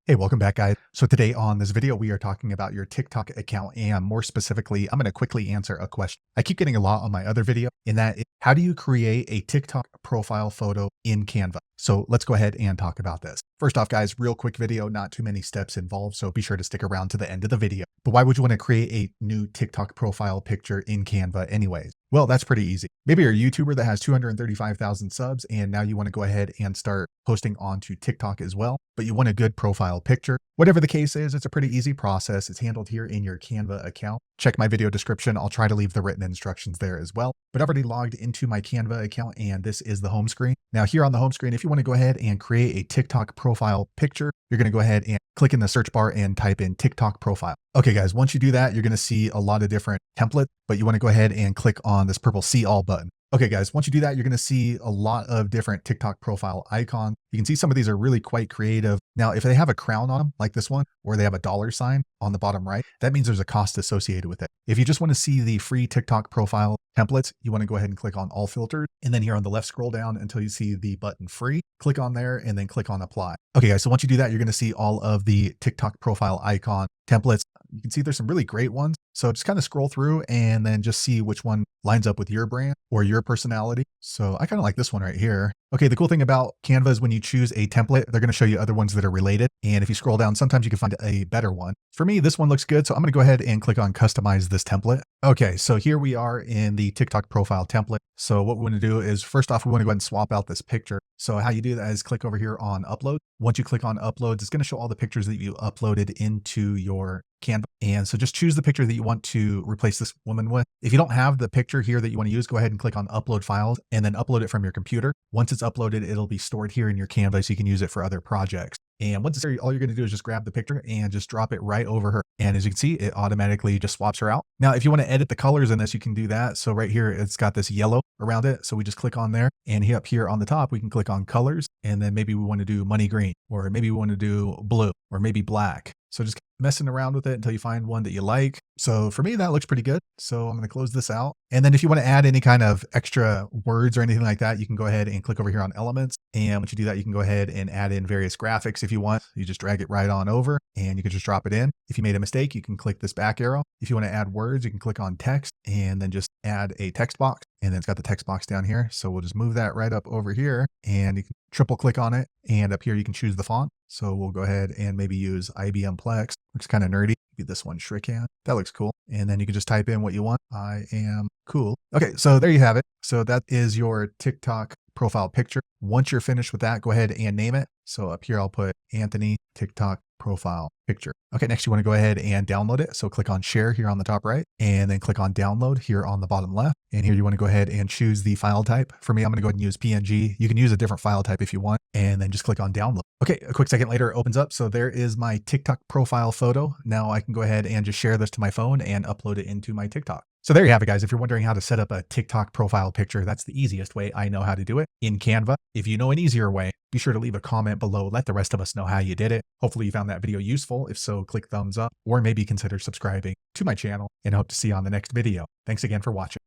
Hey, welcome back, guys. So today on this video, we are talking about your TikTok account, and more specifically, I'm going to quickly answer a question I keep getting a lot on my other video, in that how do you create a TikTok profile photo in Canva? So let's go ahead and talk about this. First off, guys, real quick video, not too many steps involved, so be sure to stick around to the end of the video. But why would you want to create a new TikTok profile picture in Canva anyways? Well, that's pretty easy. Maybe you're a YouTuber that has 235,000 subs, and now you want to go ahead and start posting onto TikTok as well, but you want a good profile picture. Whatever the case is, it's a pretty easy process. It's handled here in your Canva account. Check my video description. I'll try to leave the written instructions there as well. But I've already logged into my Canva account, and this is the home screen. Now here on the home screen, if you want to go ahead and create a TikTok profile picture, you're going to go ahead and click in the search bar and type in TikTok profile. Okay, guys, once you do that, you're going to see a lot of different templates, but you want to go ahead and click on this purple see all button. Okay, guys, once you do that, you're going to see a lot of different TikTok profile icons. You can see some of these are really quite creative. Now, if they have a crown on them, like this one, or they have a dollar sign on the bottom right, that means there's a cost associated with it. If you just want to see the free TikTok profile templates, you want to go ahead and click on all filters. And then here on the left, scroll down until you see the button free. Click on there and then click on apply. Okay, guys, so once you do that, you're going to see all of the TikTok profile icon templates. You can see there's some really great ones. So just kind of scroll through and then just see which one lines up with your brand or your personality. So I kind of like this one right here. Okay, the cool thing about Canva is when you choose a template, they're going to show you other ones that are related. And if you scroll down, sometimes you can find a better one. For me, this one looks good. So I'm going to go ahead and click on customize this template. Okay, so here we are in the TikTok profile template. So what we want to do is, first off, we want to go ahead and swap out this picture. So how you do that is click over here on upload. Once you click on uploads, it's going to show all the pictures that you uploaded into your Canva. And so just choose the picture that you want to replace this woman with. If you don't have the picture here that you want to use, go ahead and click on upload files and then upload it from your computer. Once it's uploaded, it'll be stored here in your Canva so you can use it for other projects. And once it's there, all you're going to do is just grab the picture and just drop it right over her. And as you can see, it automatically just swaps her out. Now, if you want to edit the colors in this, you can do that. So right here, it's got this yellow around it. So we just click on there, and here up here on the top, we can click on colors. And then maybe we want to do money green, or maybe we want to do blue, or maybe black. So just messing around with it until you find one that you like. So for me, that looks pretty good. So I'm going to close this out. And then if you want to add any kind of extra words or anything like that, you can go ahead and click over here on elements. And once you do that, you can go ahead and add in various graphics if you want. You just drag it right on over and you can just drop it in. If you made a mistake, you can click this back arrow. If you want to add words, you can click on text and then just add a text box. And then it's got the text box down here. So we'll just move that right up over here and you can triple click on it. And up here, you can choose the font. So we'll go ahead and maybe use IBM Plex. Looks kind of nerdy. Maybe this one, Shrikan. That looks cool. And then you can just type in what you want. I am cool. Okay, so there you have it. So that is your TikTok profile picture. Once you're finished with that, go ahead and name it. So up here, I'll put Anthony TikTok profile picture. Okay, next you want to go ahead and download it. So click on share here on the top right, and then click on download here on the bottom left. And here you want to go ahead and choose the file type. For me, I'm going to go ahead and use PNG. You can use a different file type if you want, and then just click on download. Okay, a quick second later, it opens up. So there is my TikTok profile photo. Now I can go ahead and just share this to my phone and upload it into my TikTok. So there you have it, guys. If you're wondering how to set up a TikTok profile picture, that's the easiest way I know how to do it in Canva. If you know an easier way, be sure to leave a comment below. Let the rest of us know how you did it. Hopefully you found that video useful. If so, click thumbs up or maybe consider subscribing to my channel, and I hope to see you on the next video. Thanks again for watching.